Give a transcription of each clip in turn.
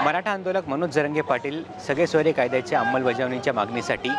मराठा आंदोलक मनोज जरंगे पाटील सगळे सोयरे कायद्याच्या अंमलबजावणीच्या मागणीसाठी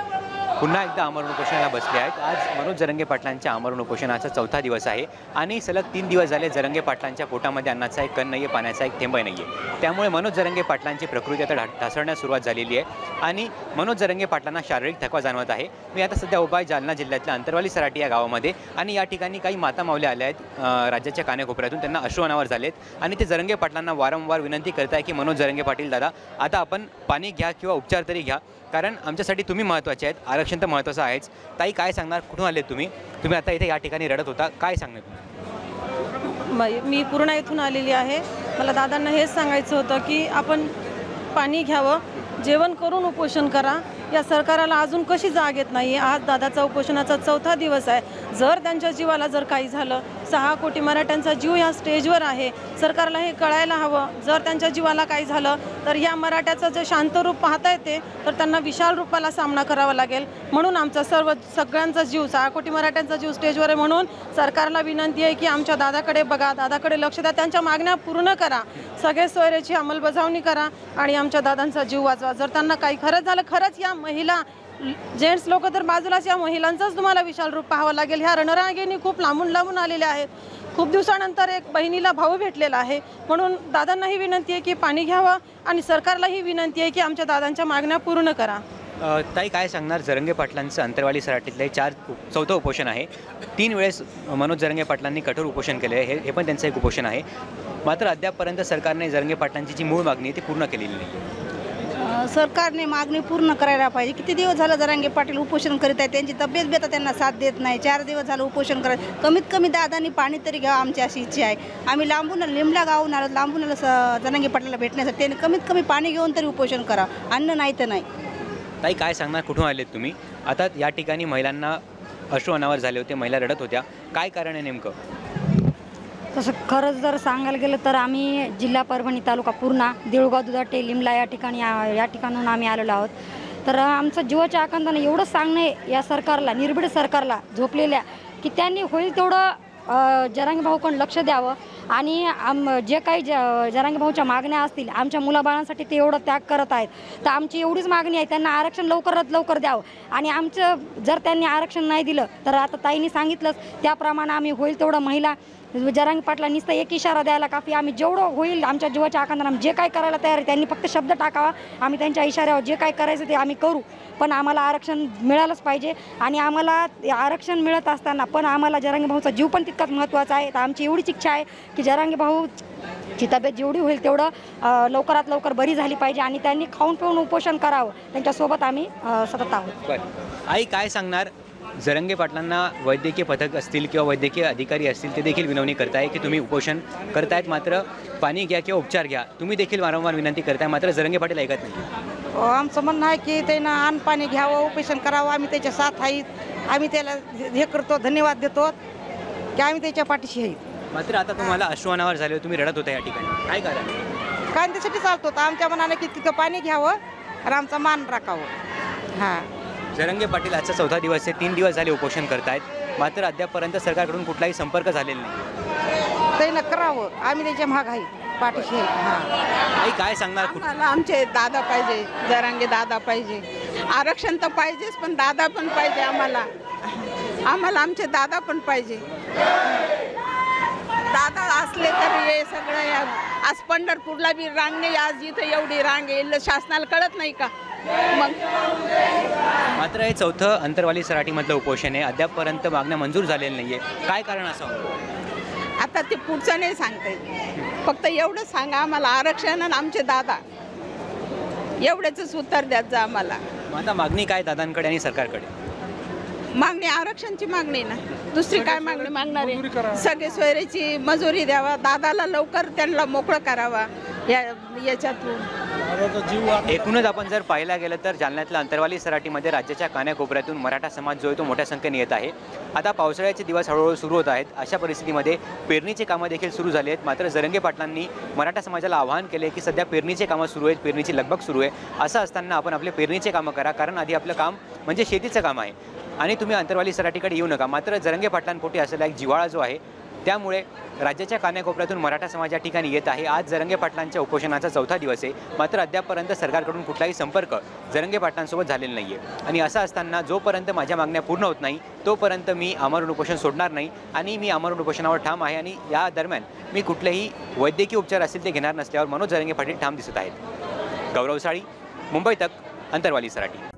पुन्हा एकदा आमरण उपोषणाला बसले आहेत। आज मनोज जरंगे पाटलांच्या आमरण उपोषणाचा चौथा दिवस आहे आणि सलग 3 दिवस झाले जरंगे पाटलांच्या पोटामध्ये अन्नाचा एक कण नाही आहे, पाण्याचा एक थेंबही नाही आहे। त्यामुळे मनोज जरंगे पाटलांची प्रकृती आता ढासळण्यास सुरुवात झालेली आहे आणि मनोज जरंगे पाटलांना शारीरिक थकवा जाणवत आहे। मी आता सध्या उभा आहे जालना जिल्ह्यातल्या अंतरवाली सराटी या गावामध्ये आणि या ठिकाणी काही माता माऊल्या आल्या आहेत राज्याच्या कानेकोपऱ्यातून। त्यांना अश्रू अनावर झालेत आणि ते जरंगे पाटलांना वारंवार विनंती करत आहे की मनोज जरंगे पाटील दादा, आता आपण पाणी घ्या किंवा उपचार तरी घ्या, कारण आमच्यासाठी तुम्ही महत्त्वाचे आहेत, आरक्षण तर महत्त्वाचं आहेच। ताई, काय सांगणार, कुठून आले तुम्ही? तुम्ही आता इथे या ठिकाणी रडत होता, काय सांगणार तुम्ही? मी पूर्णा येथून आलेली आहे। मला दादांना हेच सांगायचं होतं की आपण पाणी घ्यावं, जेवण करून उपोषण करा। या सरकारला अजून कशी जाग येत नाही। आज दादाचा उपोषणाचा चौथा दिवस आहे। जर त्यांच्या जीवाला जर काही झालं, 6 कोटी मराठ्यांचा जीव या स्टेजवर आहे, सरकारला हे कळायला हवं। जर त्यांच्या जीवाला काही झालं तर या मराठ्याचं जे शांत रूप पाहता येते तर त्यांना विशाल रूपाला सामना करावा लागेल। म्हणून आमचा सगळ्यांचा जीव, 6 कोटी मराठ्यांचा जीव स्टेजवर आहे। म्हणून सरकारला विनंती आहे की आमच्या दादाकडे बघा, दादाकडे लक्ष द्या, त्यांच्या मागण्या पूर्ण करा, सगळे सोयऱ्याची अंमलबजावणी करा आणि आमच्या दादांचा जीव वाचवा। जर त्यांना काही खरंच झालं, खरंच या महिला जेंट्स लोक तर बाजूलाच, या महिलांचंच तुम्हाला विशाल रूप पाहावं लागेल। ह्या रणरागिणी खूप लांबून आलेल्या आहेत। खूप दिवसानंतर एक बहिणीला भाऊ भेटलेला आहे। म्हणून दादांनाही विनंती आहे की पाणी घ्यावं आणि सरकारलाही विनंती आहे की आमच्या दादांच्या मागण्या पूर्ण करा। ताई, काय सांगणार, जरंगे पाटलांचं अंतरवाली सराटीतले चौथं उपोषण आहे। 3 वेळेस मनोज जरंगे पाटलांनी कठोर उपोषण केले आहे, हे पण त्यांचं एक उपोषण आहे। मात्र अद्यापपर्यंत सरकारने जरंगे पाटलांची जी मूळ मागणी आहे ती पूर्ण केलेली नाही। सरकारने मागणी पूर्ण करायला पाहिजे। किती दिवस झालं जरांगे पाटील उपोषण करीत आहेत, त्यांची तब्येत बेता त्यांना साथ देत नाही। 4 दिवस झालं उपोषण करत, कमीत कमी दादांनी पाणी तरी घ्यावं, आमची अशी इच्छा आहे। आम्ही लांबून लिमला गावून आलो, लांबून आलो जरांगे पाटलाला भेटण्यासाठी, त्यांनी कमीत कमी पाणी घेऊन तरी उपोषण करा, अन्न नाही तर नाही। ताई, काय सांगणार, कुठून आलेत तुम्ही? आता या ठिकाणी महिलांना अश्रू अनावर झाले होते, महिला रडत होत्या, काय कारण आहे नेमकं? तसं खरंच जर सांगायला गेलं तर आम्ही जिल्हा परभणी, तालुका पूर्णा, देऊळगाव, दुधाटे, लिमला या ठिकाणून आम्ही आलेलो आहोत। तर आमचं जीवाच्या आकांतानं एवढंच सांगणं आहे या सरकारला, निर्भीड सरकारला झोपलेल्या, की त्यांनी होईल तेवढं जरांगे भाऊकडे लक्ष द्यावं आणि जे काही जरांगे भाऊच्या मागण्या असतील, आमच्या मुलाबाळांसाठी ते एवढं त्याग करत आहेत, तर आमची एवढीच मागणी आहे, त्यांना आरक्षण लवकरात लवकर द्यावं। आणि आमचं जर त्यांनी आरक्षण नाही दिलं तर आता ताईंनी सांगितलंच त्याप्रमाणे आम्ही होईल तेवढं महिला जरांगे पाटला नुसतं एक इशारा द्यायला काफी, आम्ही जेवढं होईल आमच्या जीवाच्या आकांतानं आम्ही जे काय करायला तयार आहे, त्यांनी फक्त शब्द टाकावा, आम्ही त्यांच्या इशाऱ्यावर जे काय करायचं ते आम्ही करू। पण आम्हाला आरक्षण मिळालंच पाहिजे आणि आम्हाला आरक्षण मिळत असताना पण आम्हाला जरांगे भाऊचा जीव पण तितकाच महत्त्वाचा आहे। तर आमची एवढीच इच्छा आहे की जरांगे भाऊची तब्येत जेवढी होईल तेवढं लवकरात लवकर बरी झाली पाहिजे आणि त्यांनी खाऊन पिऊन उपोषण करावं, त्यांच्यासोबत आम्ही सतत आहोत। आई, काय सांगणार, जरंगे पाटलांना वैद्यकीय पथक असतील किंवा वैद्यकीय अधिकारी असतील ते देखील विनवणी करताय की तुम्ही उपोषण करतायत, मात्र पाणी घ्या किंवा उपचार घ्या, तुम्ही देखील वारंवार विनंती करताय, मात्र जरंगे पाटील ऐकत नाही। आमचं म्हणणं आहे की त्यांना अन्न पाणी घ्यावं, उपोषण करावं, आम्ही त्याच्या साथ आहेत, आम्ही त्याला हे करतो, धन्यवाद देतो की आम्ही त्याच्या पाठीशी आहेत। मात्र आता तुम्हाला अश्रू अनावर झाले, तुम्ही रडत होता या ठिकाणी, काय कारण? काय त्यासाठी चालतो होतं आमच्या मनाने की तिथं पाणी घ्यावं आणि आमचा मान राखावं। हां, जरंगे पाटील आजचा चौथा दिवस आहे, 3 दिवस झाले उपोषण करतायत, मात्र अद्यापपर्यंत सरकारकडून कुठलाही संपर्क झालेला नाही। त्यांना करावं, आम्ही त्याच्या माग आहे, पाठीशी आहे। हां, आई, काय सांगणार, आम्हाला आमचे दादा पाहिजे, जरांगे दादा पाहिजे, आरक्षण तर पाहिजेच पण दादा पण पाहिजे आम्हाला आमचे दादा पण पाहिजे। दादा असले तर हे सगळं, आज पंढरपूरला बी रांग नाही, आज इथं एवढी रांग येईल, शासनाला कळत नाही का? मग मात्र हे चौथं अंतरवाली सराटीमधलं उपोषण आहे, अद्यापपर्यंत मागण्या मंजूर झालेल्या नाहीये, काय कारण असं? आता ते पुढचं नाही सांगता येत, फक्त एवढं सांगा आम्हाला आरक्षण आणि आमचे दादा, एवढ्याच उत्तर द्यायचं जा आम्हाला। आता मागणी काय दादांकडे आणि सरकारकडे? मागणी आरक्षणची मागणी ना, दुसरी काय मागणी मागणार आहे? सगळे सोयऱ्याची मजुरी द्यावा, दादाला लवकर त्यांना मोकळं करावा याच्यातून। एकूणच आपण जर पाहायला गेलं तर जालन्यातल्या अंतरवाली सराटीमध्ये राज्याच्या कानाकोपऱ्यातून मराठा समाज जो आहे तो मोठ्या संख्येने येत आहे। आता पावसाळ्याचे दिवस हळूहळू सुरू होत आहेत, अशा परिस्थितीमध्ये पेरणीचे कामं देखील सुरू झाली आहेत। मात्र जरंगे पाटलांनी मराठा समाजाला आवाहन केले की सध्या पेरणीचे कामं सुरू आहेत, पेरणीची लगबग सुरू आहे, असं असताना आपण आपले पेरणीचे कामं करा, कारण आधी आपलं काम म्हणजे शेतीचं काम आहे आणि तुम्ही अंतरवाली सराटीकडे येऊ नका। मात्र जरंगे पाटलांपोटी असलेला एक जिव्हाळा जो आहे त्यामुळे राज्याच्या कानाकोपऱ्यातून मराठा समाज या ठिकाणी येत आहे। आज जरांगे पाटलांच्या उपोषणाचा चौथा दिवस आहे, मात्र अद्यापपर्यंत सरकारकडून कुठलाही संपर्क जरांगे पाटलांसोबत झालेला नाही आहे। आणि असं असताना जोपर्यंत माझ्या मागण्या पूर्ण होत नाही तोपर्यंत मी आमरण उपोषण सोडणार नाही आणि मी आमरण उपोषणावर ठाम आहे आणि या दरम्यान मी कुठलेही वैद्यकीय उपचार असतील ते घेणार नसल्यावर मनोज जरांगे पाटील ठाम दिसत आहेत। गौरव साळी, मुंबई तक, अंतरवाली सराटी।